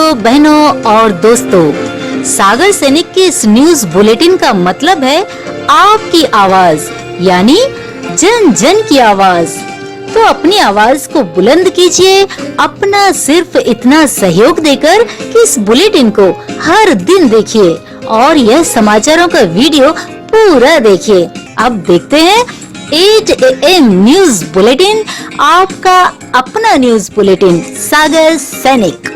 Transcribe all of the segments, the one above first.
भाइयों, बहनों और दोस्तों, सागर सैनिक के इस न्यूज बुलेटिन का मतलब है आपकी आवाज, यानी जन जन की आवाज। तो अपनी आवाज को बुलंद कीजिए, अपना सिर्फ इतना सहयोग देकर कि इस बुलेटिन को हर दिन देखिए और यह समाचारों का वीडियो पूरा देखिए। अब देखते हैं 8 AM न्यूज बुलेटिन, आपका अपना न्यूज बुलेटिन सागर सैनिक।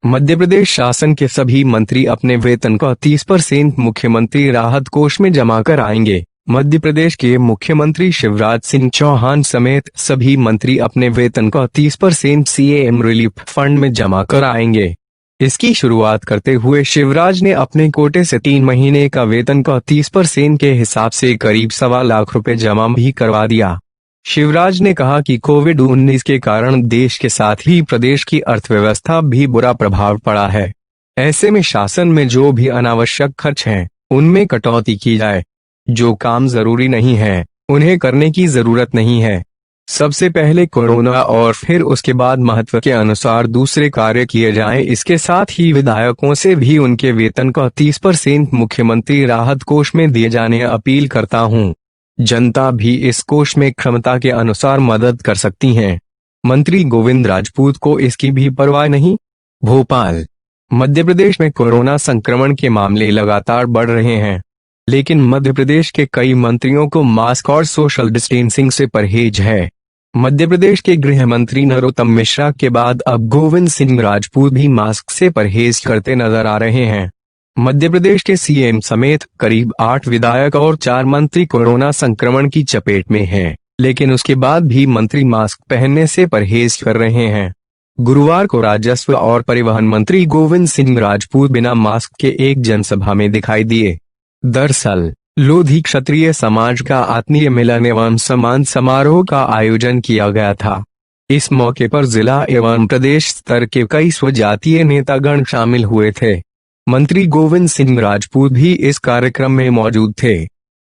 मध्य प्रदेश शासन के सभी मंत्री अपने वेतन का 30% मुख्यमंत्री राहत कोष में जमा कर आएंगे। मध्य प्रदेश के मुख्यमंत्री शिवराज सिंह चौहान समेत सभी मंत्री अपने वेतन का 30% सीएम रिलीफ फंड में जमा कर आएंगे। इसकी शुरुआत करते हुए शिवराज ने अपने कोटे से 3 महीने का वेतन का 30% के हिसाब से करीब 1.25 लाख रुपए जमा भी करवा दिया। शिवराज ने कहा कि कोविड-19 के कारण देश के साथ ही प्रदेश की अर्थव्यवस्था भी बुरा प्रभाव पड़ा है। ऐसे में शासन में जो भी अनावश्यक खर्च हैं, उनमें कटौती की जाए। जो काम जरूरी नहीं है, उन्हें करने की जरूरत नहीं है। सबसे पहले कोरोना और फिर उसके बाद महत्व के अनुसार दूसरे कार्य किए जाएं। इसके साथ ही विधायकों से भी उनके वेतन का 30% मुख्यमंत्री राहत कोष में दिए जाने अपील करता हूं। जनता भी इस कोष में क्षमता के अनुसार मदद कर सकती है। मंत्री गोविंद राजपूत को इसकी भी परवाह नहीं। भोपाल। मध्य प्रदेश में कोरोना संक्रमण के मामले लगातार बढ़ रहे हैं, लेकिन मध्य प्रदेश के कई मंत्रियों को मास्क और सोशल डिस्टेंसिंग से परहेज है। मध्य प्रदेश के गृह मंत्री नरोत्तम मिश्रा के बाद अब गोविंद सिंह राजपूत भी मास्क से परहेज करते नजर आ रहे हैं। मध्य प्रदेश के सीएम समेत करीब 8 विधायक और 4 मंत्री कोरोना संक्रमण की चपेट में हैं, लेकिन उसके बाद भी मंत्री मास्क पहनने से परहेज कर रहे हैं। गुरुवार को राजस्व और परिवहन मंत्री गोविंद सिंह राजपूत बिना मास्क के एक जनसभा में दिखाई दिए। दरअसल लोधी क्षत्रिय समाज का आत्मीय मिलन एवं सम्मान समारोह का आयोजन किया गया था। इस मौके पर जिला एवं प्रदेश स्तर के कई स्वजातीय नेतागण शामिल हुए थे। मंत्री गोविंद सिंह राजपूत भी इस कार्यक्रम में मौजूद थे।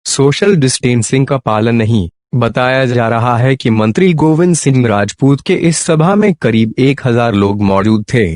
सोशल डिस्टेंसिंग का पालन नहीं। बताया जा रहा है कि मंत्री गोविंद सिंह राजपूत के इस सभा में करीब 1000 लोग मौजूद थे।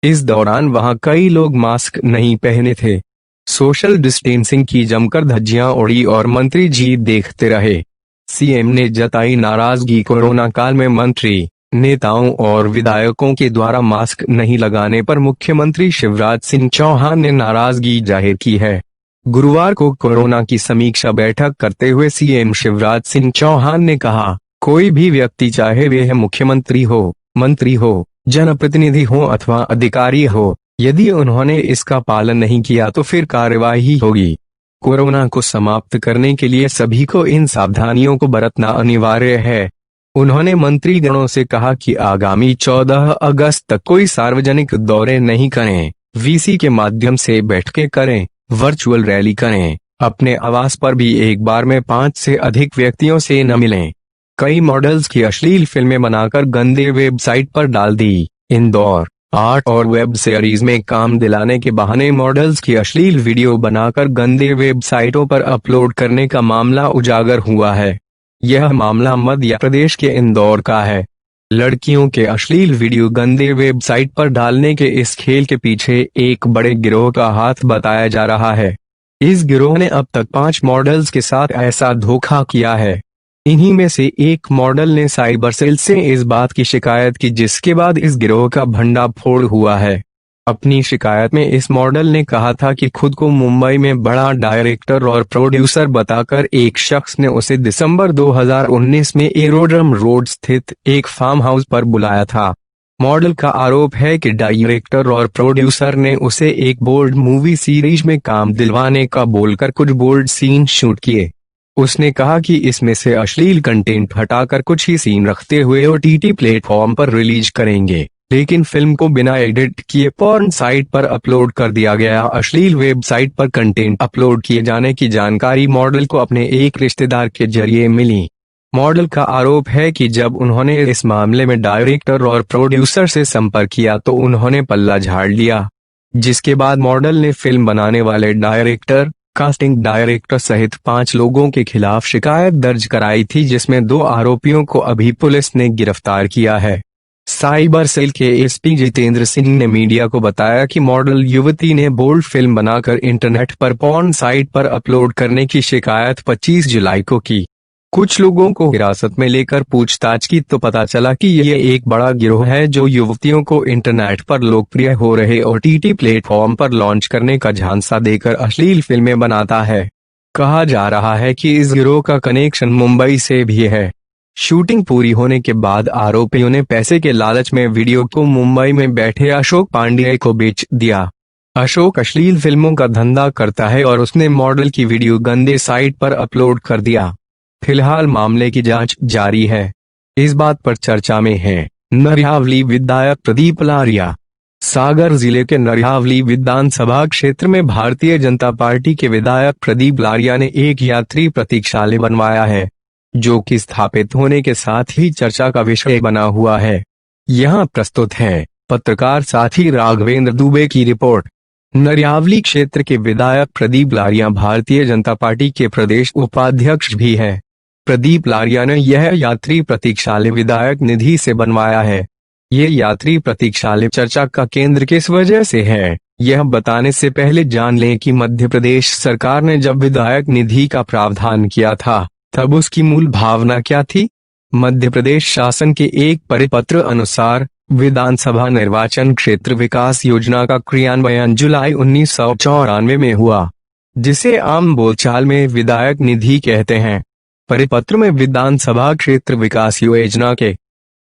इस दौरान वहां कई लोग मास्क नहीं पहने थे। सोशल डिस्टेंसिंग की जमकर धज्जियां उड़ी और मंत्री जी देखते रहे। सीएम ने जताई नाराजगी। कोरोना काल में मंत्री, नेताओं और विधायकों के द्वारा मास्क नहीं लगाने पर मुख्यमंत्री शिवराज सिंह चौहान ने नाराजगी जाहिर की है। गुरुवार को कोरोना की समीक्षा बैठक करते हुए सीएम शिवराज सिंह चौहान ने कहा, कोई भी व्यक्ति चाहे वह मुख्यमंत्री हो, मंत्री हो, जनप्रतिनिधि हो अथवा अधिकारी हो, यदि उन्होंने इसका पालन नहीं किया तो फिर कार्यवाही होगी। कोरोना को समाप्त करने के लिए सभी को इन सावधानियों को बरतना अनिवार्य है। उन्होंने मंत्रीगणों से कहा कि आगामी 14 अगस्त तक कोई सार्वजनिक दौरे नहीं करें, वीसी के माध्यम से बैठकें करें, वर्चुअल रैली करें, अपने आवास पर भी एक बार में 5 से अधिक व्यक्तियों से न मिलें। कई मॉडल्स की अश्लील फिल्में बनाकर गंदे वेबसाइट पर डाल दी। इंदौर। आर्ट और वेब सीरीज में काम दिलाने के बहाने मॉडल्स की अश्लील वीडियो बनाकर गंदे वेबसाइटों पर अपलोड करने का मामला उजागर हुआ है। यह मामला मध्य प्रदेश के इंदौर का है। लड़कियों के अश्लील वीडियो गंदे वेबसाइट पर डालने के इस खेल के पीछे एक बड़े गिरोह का हाथ बताया जा रहा है। इस गिरोह ने अब तक 5 मॉडल्स के साथ ऐसा धोखा किया है। इन्हीं में से एक मॉडल ने साइबर सेल से इस बात की शिकायत की, जिसके बाद इस गिरोह का भंडाफोड़ हुआ है। अपनी शिकायत में इस मॉडल ने कहा था कि खुद को मुंबई में बड़ा डायरेक्टर और प्रोड्यूसर बताकर एक शख्स ने उसे दिसंबर 2019 में एरोड्रम रोड स्थित एक फार्म हाउस पर बुलाया था। मॉडल का आरोप है कि डायरेक्टर और प्रोड्यूसर ने उसे एक बोल्ड मूवी सीरीज में काम दिलवाने का बोलकर कुछ बोल्ड सीन शूट किए। उसने कहा कि इसमें से अश्लील कंटेंट हटाकर कुछ ही सीन रखते हुए ओटीटी प्लेटफॉर्म पर रिलीज करेंगे, लेकिन फिल्म को बिना एडिट किए पॉर्न साइट पर अपलोड कर दिया गया। अश्लील वेबसाइट पर कंटेंट अपलोड किए जाने की जानकारी मॉडल को अपने एक रिश्तेदार के जरिए मिली। मॉडल का आरोप है कि जब उन्होंने इस मामले में डायरेक्टर और प्रोड्यूसर से संपर्क किया तो उन्होंने पल्ला झाड़ लिया, जिसके बाद मॉडल ने फिल्म बनाने वाले डायरेक्टर, कास्टिंग डायरेक्टर सहित 5 लोगों के खिलाफ शिकायत दर्ज कराई थी, जिसमें 2 आरोपियों को अभी पुलिस ने गिरफ्तार किया है। साइबर सेल के एसपी जितेंद्र सिंह ने मीडिया को बताया कि मॉडल युवती ने बोल्ड फिल्म बनाकर इंटरनेट पर पॉर्न साइट पर अपलोड करने की शिकायत 25 जुलाई को की। कुछ लोगों को हिरासत में लेकर पूछताछ की तो पता चला कि ये एक बड़ा गिरोह है जो युवतियों को इंटरनेट पर लोकप्रिय हो रहे ओटीटी प्लेटफॉर्म पर लॉन्च करने का झांसा देकर अश्लील फिल्में बनाता है। कहा जा रहा है कि इस गिरोह का कनेक्शन मुंबई से भी है। शूटिंग पूरी होने के बाद आरोपियों ने पैसे के लालच में वीडियो को मुंबई में बैठे अशोक पांडेय को बेच दिया। अशोक अश्लील फिल्मों का धंधा करता है और उसने मॉडल की वीडियो गंदे साइट पर अपलोड कर दिया। फिलहाल मामले की जांच जारी है। इस बात पर चर्चा में है नरियावली विधायक प्रदीप लारिया। सागर जिले के नरियावली विधानसभा क्षेत्र में भारतीय जनता पार्टी के विधायक प्रदीप लारिया ने एक यात्री प्रतीक्षालय बनवाया है, जो कि स्थापित होने के साथ ही चर्चा का विषय बना हुआ है। यहाँ प्रस्तुत है पत्रकार साथी राघवेंद्र दुबे की रिपोर्ट। नरियावली क्षेत्र के विधायक प्रदीप लारिया भारतीय जनता पार्टी के प्रदेश उपाध्यक्ष भी हैं। प्रदीप लारिया ने यह यात्री प्रतीक्षालय विधायक निधि से बनवाया है। ये यात्री प्रतीक्षालय चर्चा का केंद्र किस वजह से है, यह बताने से पहले जान लें कि मध्य प्रदेश सरकार ने जब विधायक निधि का प्रावधान किया था तब उसकी मूल भावना क्या थी। मध्य प्रदेश शासन के एक परिपत्र अनुसार विधानसभा निर्वाचन क्षेत्र विकास योजना का क्रियान्वयन जुलाई 1994 में हुआ, जिसे आम बोलचाल में विधायक निधि कहते हैं। परिपत्र में विधानसभा क्षेत्र विकास योजना के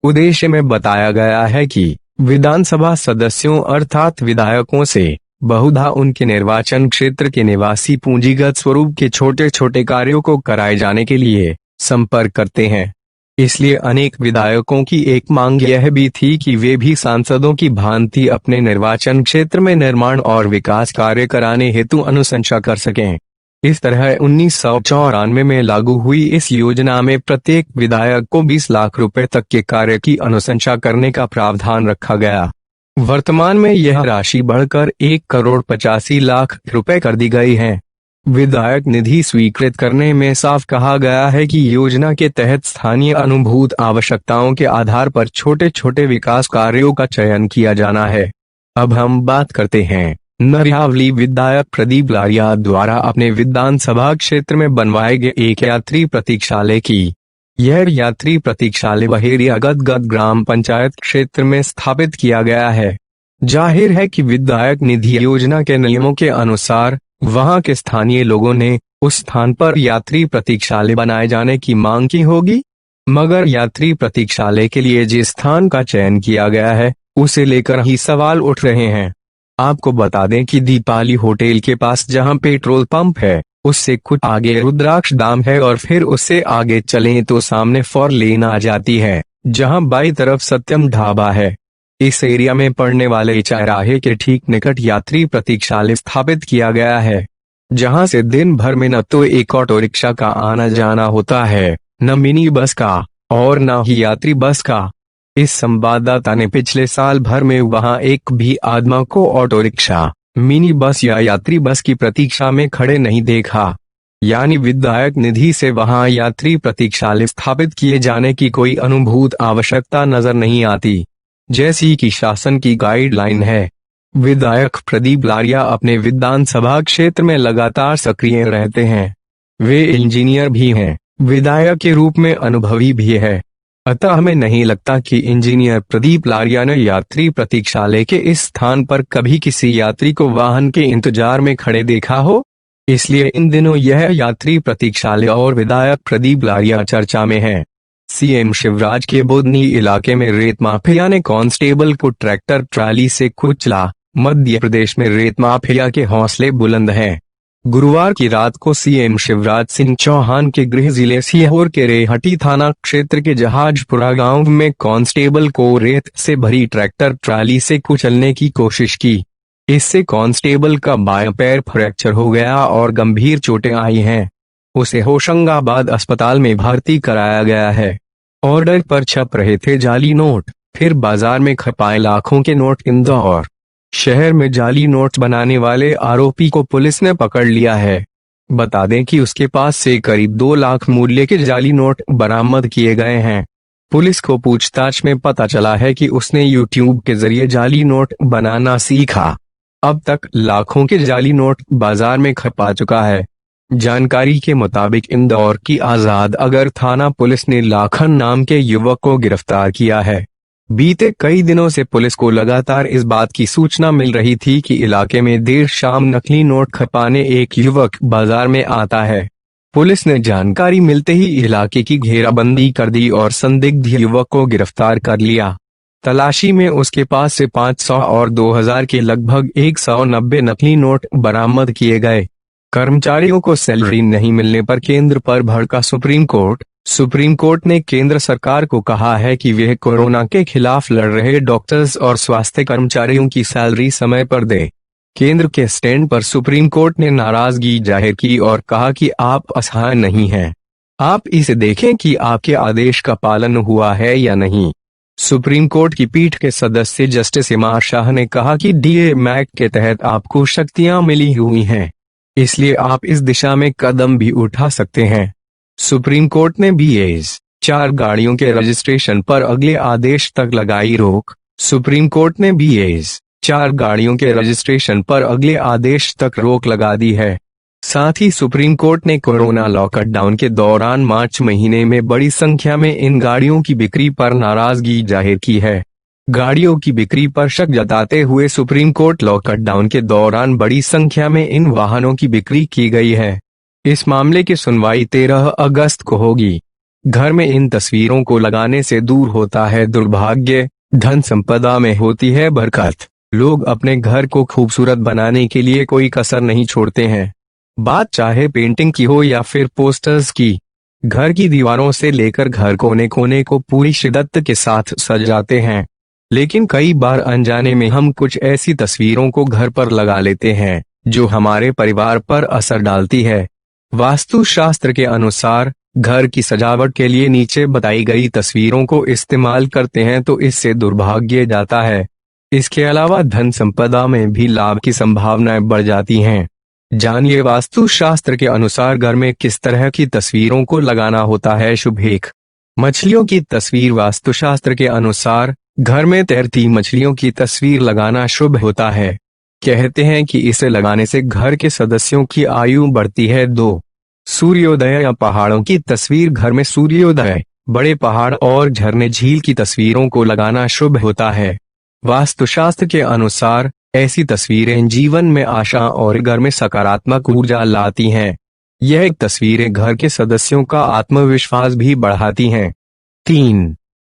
उद्देश्य में बताया गया है कि विधानसभा सदस्यों अर्थात विधायकों से बहुधा उनके निर्वाचन क्षेत्र के निवासी पूंजीगत स्वरूप के छोटे छोटे कार्यों को कराए जाने के लिए संपर्क करते हैं। इसलिए अनेक विधायकों की एक मांग यह भी थी कि वे भी सांसदों की भांति अपने निर्वाचन क्षेत्र में निर्माण और विकास कार्य कराने हेतु अनुशंसा कर सकें। इस तरह 1994 में लागू हुई इस योजना में प्रत्येक विधायक को 20 लाख रुपए तक के कार्य की अनुशंसा करने का प्रावधान रखा गया। वर्तमान में यह राशि बढ़कर 1,85,00,000 रुपए कर दी गई है। विधायक निधि स्वीकृत करने में साफ कहा गया है कि योजना के तहत स्थानीय अनुभूत आवश्यकताओं के आधार पर छोटे छोटे विकास कार्यों का चयन किया जाना है। अब हम बात करते हैं नरियावली विधायक प्रदीप लारिया द्वारा अपने विधानसभा क्षेत्र में बनवाए गए एक यात्री प्रतीक्षालय की। यह यात्री प्रतीक्षालय बहेरिया गदगद ग्राम पंचायत क्षेत्र में स्थापित किया गया है। जाहिर है कि विधायक निधि योजना के नियमों के अनुसार वहां के स्थानीय लोगों ने उस स्थान पर यात्री प्रतीक्षालय बनाए जाने की मांग की होगी, मगर यात्री प्रतीक्षालय के लिए जिस स्थान का चयन किया गया है उसे लेकर ही सवाल उठ रहे हैं। आपको बता दें कि दीपाली होटल के पास जहां पेट्रोल पंप है उससे कुछ आगे रुद्राक्ष धाम है और फिर उससे आगे चलें तो सामने 4 लेन आ जाती है, जहां बाईं तरफ सत्यम ढाबा है। इस एरिया में पड़ने वाले चौराहे के ठीक निकट यात्री प्रतीक्षालय स्थापित किया गया है, जहां से दिन भर में न तो एक ऑटो रिक्शा का आना जाना होता है, न मिनी बस का और न ही यात्री बस का। इस संवाददाता ने पिछले साल भर में वहां एक भी आदमी को ऑटो रिक्शा, मिनी बस या यात्री बस की प्रतीक्षा में खड़े नहीं देखा। यानी विधायक निधि से वहां यात्री प्रतीक्षालय स्थापित किए जाने की कोई अनुभूत आवश्यकता नजर नहीं आती, जैसी कि शासन की गाइडलाइन है। विधायक प्रदीप लारिया अपने विधानसभा क्षेत्र में लगातार सक्रिय रहते हैं। वे इंजीनियर भी हैं, विधायक के रूप में अनुभवी भी है। अतः हमें नहीं लगता कि इंजीनियर प्रदीप लारिया ने यात्री प्रतीक्षालय के इस स्थान पर कभी किसी यात्री को वाहन के इंतजार में खड़े देखा हो। इसलिए इन दिनों यह यात्री प्रतीक्षालय और विधायक प्रदीप लारिया चर्चा में है। सीएम शिवराज के बोधनी इलाके में रेत माफिया ने कांस्टेबल को ट्रैक्टर ट्राली से कुचला। मध्य प्रदेश में रेत माफिया के हौसले बुलंद हैं। गुरुवार की रात को सीएम शिवराज सिंह चौहान के गृह जिले सीहोर के रेहटी थाना क्षेत्र के जहाजपुरा गांव में कांस्टेबल को रेत से भरी ट्रैक्टर ट्राली से कुचलने की कोशिश की। इससे कांस्टेबल का बायां पैर फ्रैक्चर हो गया और गंभीर चोटें आई हैं। उसे होशंगाबाद अस्पताल में भर्ती कराया गया है। ऑर्डर पर छप रहे थे जाली नोट, फिर बाजार में खपाए लाखों के नोट। इंदौर शहर में जाली नोट बनाने वाले आरोपी को पुलिस ने पकड़ लिया है। बता दें कि उसके पास से करीब 2 लाख मूल्य के जाली नोट बरामद किए गए हैं। पुलिस को पूछताछ में पता चला है कि उसने यूट्यूब के जरिए जाली नोट बनाना सीखा। अब तक लाखों के जाली नोट बाजार में खपा चुका है। जानकारी के मुताबिक इंदौर की आजाद अगर थाना पुलिस ने लाखन नाम के युवक को गिरफ्तार किया है। बीते कई दिनों से पुलिस को लगातार इस बात की सूचना मिल रही थी कि इलाके में देर शाम नकली नोट खपाने एक युवक बाजार में आता है। पुलिस ने जानकारी मिलते ही इलाके की घेराबंदी कर दी और संदिग्ध युवक को गिरफ्तार कर लिया। तलाशी में उसके पास से 500 और 2000 के लगभग 190 नकली नोट बरामद किए गए। कर्मचारियों को सैलरी नहीं मिलने पर केंद्र पर भड़का सुप्रीम कोर्ट। सुप्रीम कोर्ट ने केंद्र सरकार को कहा है कि वह कोरोना के खिलाफ लड़ रहे डॉक्टर्स और स्वास्थ्य कर्मचारियों की सैलरी समय पर दे। केंद्र के स्टैंड पर सुप्रीम कोर्ट ने नाराजगी जाहिर की और कहा कि आप असहाय नहीं हैं। आप इसे देखें कि आपके आदेश का पालन हुआ है या नहीं। सुप्रीम कोर्ट की पीठ के सदस्य जस्टिस इमार शाह ने कहा कि डीएम एक्ट के तहत आपको शक्तियां मिली हुई हैं, इसलिए आप इस दिशा में कदम भी उठा सकते हैं। सुप्रीम कोर्ट ने BS-4 गाड़ियों के रजिस्ट्रेशन पर अगले आदेश तक लगाई रोक। सुप्रीम कोर्ट ने BS-4 गाड़ियों के रजिस्ट्रेशन पर अगले आदेश तक रोक लगा दी है। साथ ही सुप्रीम कोर्ट ने कोरोना लॉकडाउन के दौरान मार्च महीने में बड़ी संख्या में इन गाड़ियों की बिक्री पर नाराजगी जाहिर की है। गाड़ियों की बिक्री पर शक जताते हुए सुप्रीम कोर्ट लॉकडाउन के दौरान बड़ी संख्या में इन वाहनों की बिक्री की गई है। इस मामले की सुनवाई 13 अगस्त को होगी। घर में इन तस्वीरों को लगाने से दूर होता है दुर्भाग्य, धन संपदा में होती है बरकत। लोग अपने घर को खूबसूरत बनाने के लिए कोई कसर नहीं छोड़ते हैं। बात चाहे पेंटिंग की हो या फिर पोस्टर्स की। घर की दीवारों से लेकर घर कोने कोने को पूरी शिद्दत के साथ सजाते हैं। लेकिन कई बार अनजाने में हम कुछ ऐसी तस्वीरों को घर पर लगा लेते हैं जो हमारे परिवार पर असर डालती है। वास्तुशास्त्र के अनुसार घर की सजावट के लिए नीचे बताई गई तस्वीरों को इस्तेमाल करते हैं तो इससे दुर्भाग्य जाता है। इसके अलावा धन संपदा में भी लाभ की संभावनाएं बढ़ जाती हैं। जानिए वास्तुशास्त्र के अनुसार घर में किस तरह की तस्वीरों को लगाना होता है शुभ। 1. मछलियों की तस्वीर। वास्तुशास्त्र के अनुसार घर में तैरती मछलियों की तस्वीर लगाना शुभ होता है। कहते हैं कि इसे लगाने से घर के सदस्यों की आयु बढ़ती है। 2. सूर्योदय या पहाड़ों की तस्वीर। घर में सूर्योदय, बड़े पहाड़ और झरने झील की तस्वीरों को लगाना शुभ होता है। वास्तुशास्त्र के अनुसार ऐसी तस्वीरें जीवन में आशा और घर में सकारात्मक ऊर्जा लाती हैं। यह तस्वीरें घर के सदस्यों का आत्मविश्वास भी बढ़ाती हैं। 3.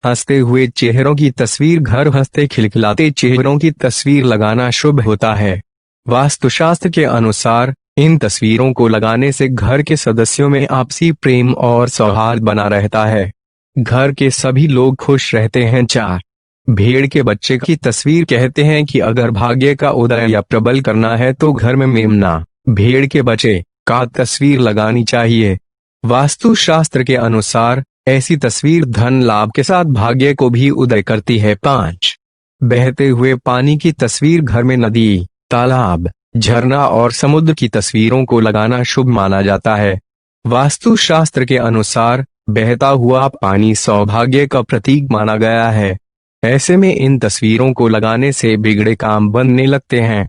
हंसते हुए चेहरों की तस्वीर। घर हंसते खिलखिलाते चेहरों की तस्वीर लगाना शुभ होता है। वास्तुशास्त्र के अनुसार इन तस्वीरों को लगाने से घर के सदस्यों में आपसी प्रेम और सौहार्द बना रहता है। घर के सभी लोग खुश रहते हैं। 4. भेड़ के बच्चे की तस्वीर। कहते हैं कि अगर भाग्य का उदय या प्रबल करना है तो घर में मेमना, भेड़ के बच्चे का तस्वीर लगानी चाहिए। वास्तुशास्त्र के अनुसार ऐसी तस्वीर धन लाभ के साथ भाग्य को भी उदय करती है। 5. बहते हुए पानी की तस्वीर। घर में नदी, तालाब, झरना और समुद्र की तस्वीरों को लगाना शुभ माना जाता है। वास्तुशास्त्र के अनुसार बहता हुआ पानी सौभाग्य का प्रतीक माना गया है। ऐसे में इन तस्वीरों को लगाने से बिगड़े काम बनने लगते हैं।